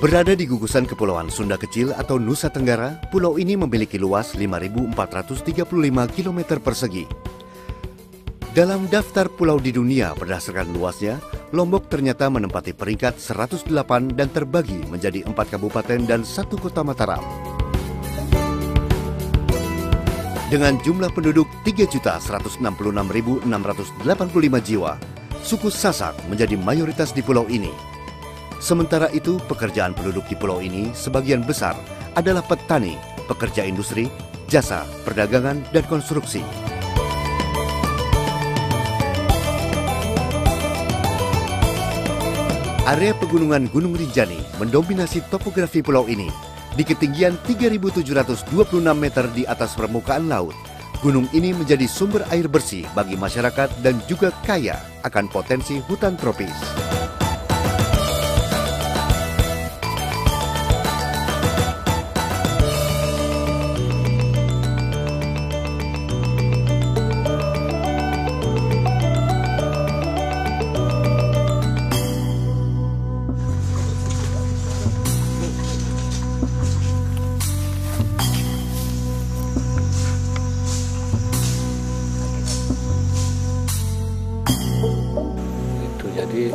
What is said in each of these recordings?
Berada di gugusan Kepulauan Sunda Kecil atau Nusa Tenggara, pulau ini memiliki luas 5.435 km persegi. Dalam daftar pulau di dunia berdasarkan luasnya, Lombok ternyata menempati peringkat 108 dan terbagi menjadi 4 kabupaten dan 1 kota Mataram. Dengan jumlah penduduk 3.166.685 jiwa, suku Sasak menjadi mayoritas di pulau ini. Sementara itu, pekerjaan penduduk di pulau ini sebagian besar adalah petani, pekerja industri, jasa, perdagangan, dan konstruksi. Area pegunungan Gunung Rinjani mendominasi topografi pulau ini. Di ketinggian 3.726 meter di atas permukaan laut, gunung ini menjadi sumber air bersih bagi masyarakat dan juga kaya akan potensi hutan tropis. Jadi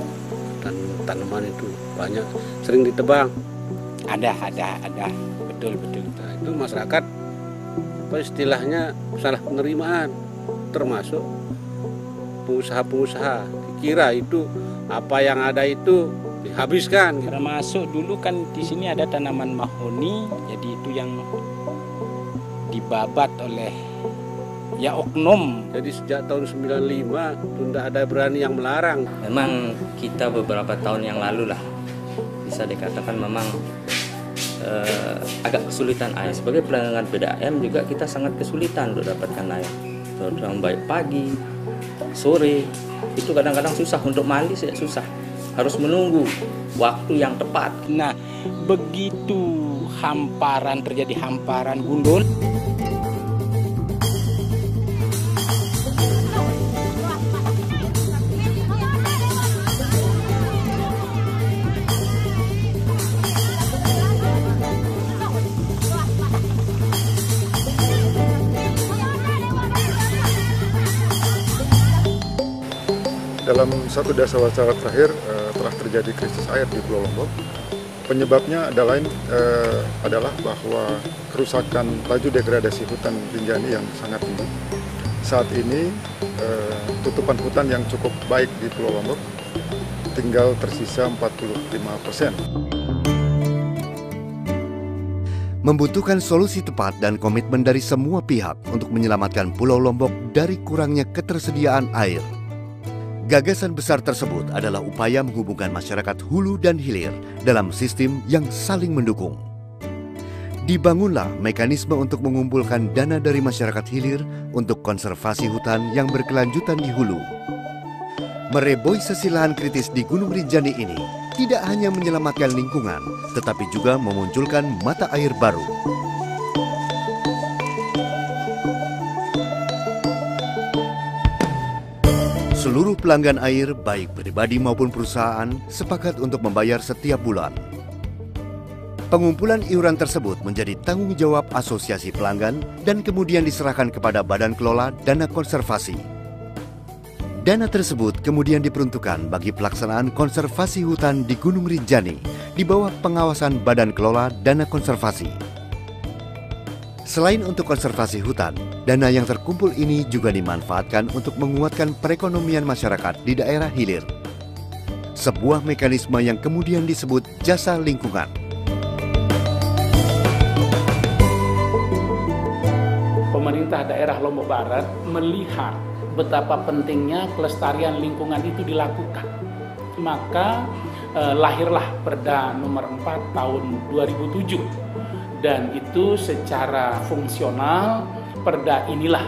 tanaman itu banyak sering ditebang. Ada, betul. Nah, itu masyarakat apa istilahnya salah penerimaan, termasuk pengusaha-pengusaha dikira itu apa yang ada itu dihabiskan. Gitu. Termasuk dulu kan di sini ada tanaman mahoni, jadi itu yang dibabat oleh oknum. Jadi sejak tahun 95 itu tidak ada berani yang melarang. Memang kita beberapa tahun yang lalu lah bisa dikatakan memang agak kesulitan air. Sebagai pelanggan PDAM juga kita sangat kesulitan untuk dapatkan air. Terutama baik pagi, sore itu kadang-kadang susah untuk mandi, susah. Harus menunggu waktu yang tepat. Nah, begitu terjadi hamparan gundul. Dalam satu dasawarsa terakhir telah terjadi krisis air di Pulau Lombok. Penyebabnya adalah bahwa kerusakan laju degradasi hutan Rinjani yang sangat tinggi. Saat ini tutupan hutan yang cukup baik di Pulau Lombok tinggal tersisa 45%. Membutuhkan solusi tepat dan komitmen dari semua pihak untuk menyelamatkan Pulau Lombok dari kurangnya ketersediaan air. Gagasan besar tersebut adalah upaya menghubungkan masyarakat hulu dan hilir dalam sistem yang saling mendukung. Dibangunlah mekanisme untuk mengumpulkan dana dari masyarakat hilir untuk konservasi hutan yang berkelanjutan di hulu. Mereboisasi lahan kritis di Gunung Rinjani ini tidak hanya menyelamatkan lingkungan, tetapi juga memunculkan mata air baru. Seluruh pelanggan air, baik pribadi maupun perusahaan, sepakat untuk membayar setiap bulan. Pengumpulan iuran tersebut menjadi tanggung jawab asosiasi pelanggan dan kemudian diserahkan kepada Badan Kelola Dana Konservasi. Dana tersebut kemudian diperuntukkan bagi pelaksanaan konservasi hutan di Gunung Rinjani di bawah pengawasan Badan Kelola Dana Konservasi. Selain untuk konservasi hutan, dana yang terkumpul ini juga dimanfaatkan untuk menguatkan perekonomian masyarakat di daerah hilir. Sebuah mekanisme yang kemudian disebut jasa lingkungan. Pemerintah daerah Lombok Barat melihat betapa pentingnya kelestarian lingkungan itu dilakukan. Maka lahirlah Perda nomor 4 tahun 2007. Dan itu secara fungsional, perda inilah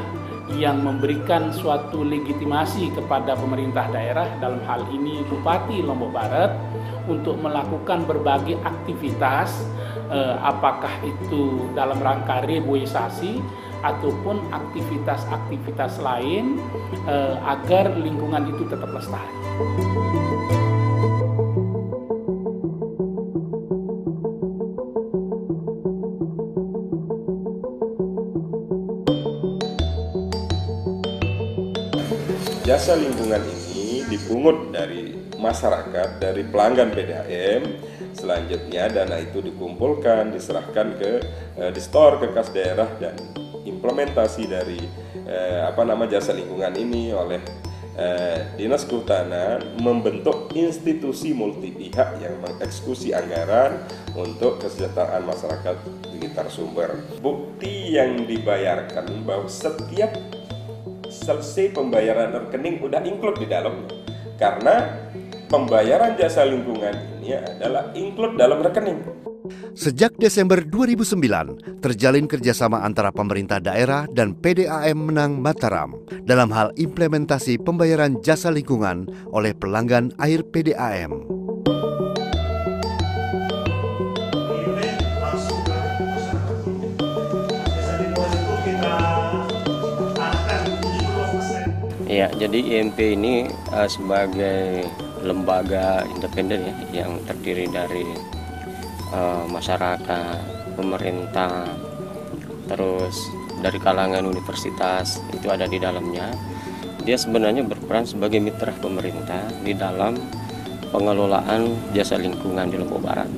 yang memberikan suatu legitimasi kepada pemerintah daerah, dalam hal ini Bupati Lombok Barat, untuk melakukan berbagai aktivitas, apakah itu dalam rangka reboisasi ataupun aktivitas-aktivitas lain, agar lingkungan itu tetap lestari. jasa lingkungan ini dipungut dari masyarakat, dari pelanggan PDAM. Selanjutnya dana itu dikumpulkan, diserahkan di store ke kas daerah, dan implementasi dari jasa lingkungan ini oleh Dinas Kehutanan membentuk institusi multi pihak yang mengeksekusi anggaran untuk kesejahteraan masyarakat di sekitar sumber. Bukti yang dibayarkan bahwa setiap selesai pembayaran rekening udah include di dalamnya, karena pembayaran jasa lingkungan ini adalah include dalam rekening. Sejak Desember 2009, terjalin kerjasama antara pemerintah daerah dan PDAM Menang Mataram dalam hal implementasi pembayaran jasa lingkungan oleh pelanggan air PDAM. Ya, jadi IMP ini sebagai lembaga independen ya, yang terdiri dari masyarakat, pemerintah, terus dari kalangan universitas, itu ada di dalamnya. Dia sebenarnya berperan sebagai mitra pemerintah di dalam pengelolaan jasa lingkungan di Lombok Barat.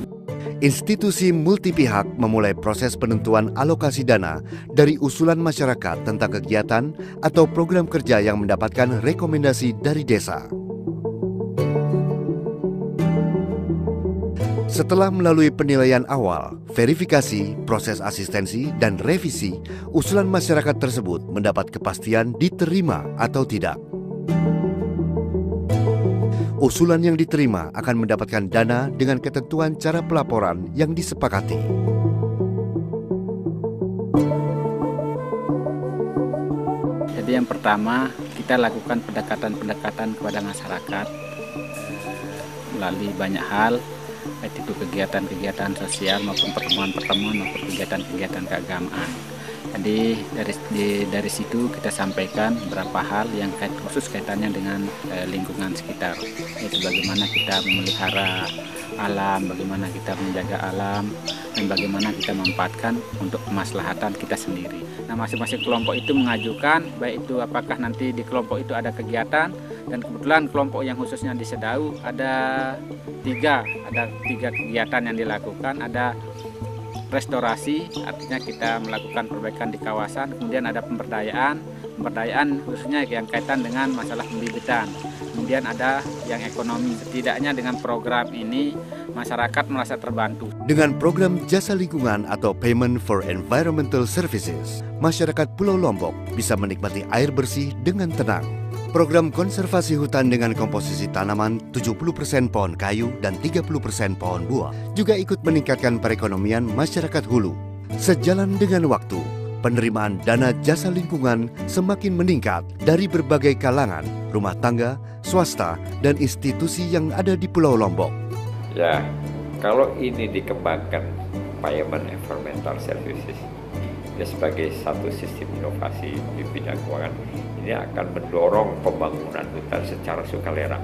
Institusi multi pihak memulai proses penentuan alokasi dana dari usulan masyarakat tentang kegiatan atau program kerja yang mendapatkan rekomendasi dari desa. Setelah melalui penilaian awal, verifikasi, proses asistensi, dan revisi, usulan masyarakat tersebut mendapat kepastian diterima atau tidak. Usulan yang diterima akan mendapatkan dana dengan ketentuan cara pelaporan yang disepakati. Jadi yang pertama, kita lakukan pendekatan-pendekatan kepada masyarakat melalui banyak hal, baik itu kegiatan-kegiatan sosial maupun pertemuan-pertemuan maupun kegiatan-kegiatan keagamaan. Jadi dari situ kita sampaikan beberapa hal yang khusus kaitannya dengan lingkungan sekitar, yaitu bagaimana kita memelihara alam, bagaimana kita menjaga alam, dan bagaimana kita memanfaatkan untuk kemaslahatan kita sendiri. Nah, masing-masing kelompok itu mengajukan, baik itu apakah nanti di kelompok itu ada kegiatan, dan kebetulan kelompok yang khususnya di Sedau ada tiga kegiatan yang dilakukan. Ada restorasi, artinya kita melakukan perbaikan di kawasan, kemudian ada pemberdayaan khususnya yang kaitan dengan masalah pembibitan, kemudian ada yang ekonomi. Setidaknya dengan program ini masyarakat merasa terbantu. Dengan program jasa lingkungan atau Payment for Environmental Services, masyarakat Pulau Lombok bisa menikmati air bersih dengan tenang. Program konservasi hutan dengan komposisi tanaman 70% pohon kayu dan 30% pohon buah juga ikut meningkatkan perekonomian masyarakat hulu. Sejalan dengan waktu, penerimaan dana jasa lingkungan semakin meningkat dari berbagai kalangan, rumah tangga, swasta, dan institusi yang ada di Pulau Lombok. Ya, kalau ini dikembangkan Payment Environmental Services ya sebagai satu sistem inovasi di bidang keuangan, ini akan mendorong pembangunan hutan secara sukarela.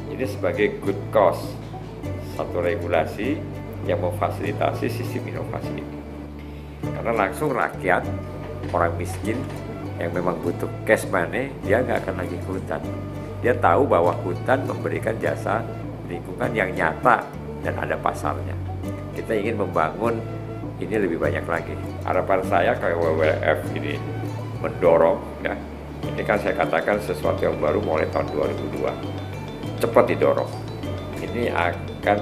Ini sebagai good cause, satu regulasi yang memfasilitasi sistem inovasi ini. Karena langsung rakyat, orang miskin yang memang butuh cash money, dia nggak akan lagi ke hutan. Dia tahu bahwa hutan memberikan jasa lingkungan yang nyata dan ada pasarnya. Kita ingin membangun ini lebih banyak lagi. Harapan saya kayak WWF ini mendorong, ya. Ini kan saya katakan sesuatu yang baru mulai tahun 2002. Cepat didorong. Ini akan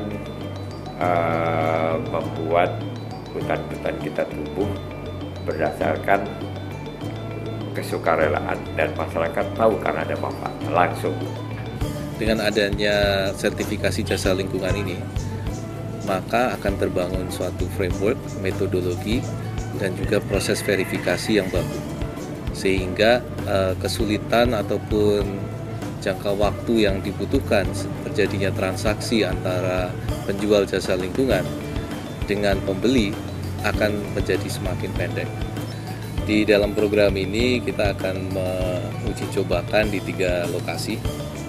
membuat hutan-hutan kita tumbuh berdasarkan kesukarelaan dan masyarakat tahu karena ada manfaat langsung. Dengan adanya sertifikasi jasa lingkungan ini, maka akan terbangun suatu framework, metodologi, dan juga proses verifikasi yang bagus. Sehingga kesulitan ataupun jangka waktu yang dibutuhkan terjadinya transaksi antara penjual jasa lingkungan dengan pembeli akan menjadi semakin pendek. Di dalam program ini kita akan menguji cobakan di 3 lokasi,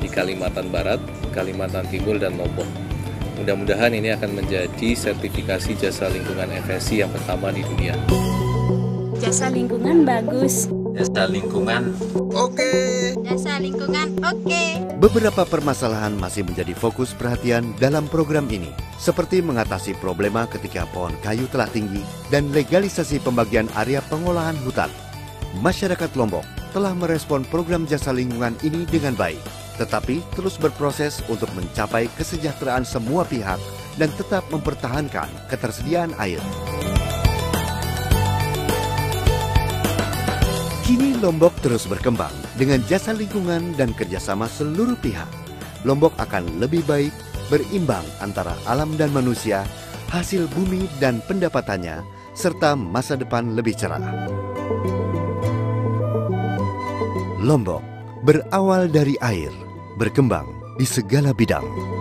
di Kalimantan Barat, Kalimantan Timur, dan Lombok. Mudah-mudahan ini akan menjadi sertifikasi jasa lingkungan FSC yang pertama di dunia. Jasa lingkungan bagus. Jasa lingkungan. Oke. Jasa lingkungan, oke. Beberapa permasalahan masih menjadi fokus perhatian dalam program ini, seperti mengatasi problema ketika pohon kayu telah tinggi dan legalisasi pembagian area pengolahan hutan. Masyarakat Lombok telah merespon program jasa lingkungan ini dengan baik, tetapi terus berproses untuk mencapai kesejahteraan semua pihak dan tetap mempertahankan ketersediaan air. Kini Lombok terus berkembang dengan jasa lingkungan dan kerjasama seluruh pihak. Lombok akan lebih baik, berimbang antara alam dan manusia, hasil bumi dan pendapatannya, serta masa depan lebih cerah. Lombok berawal dari air, berkembang di segala bidang.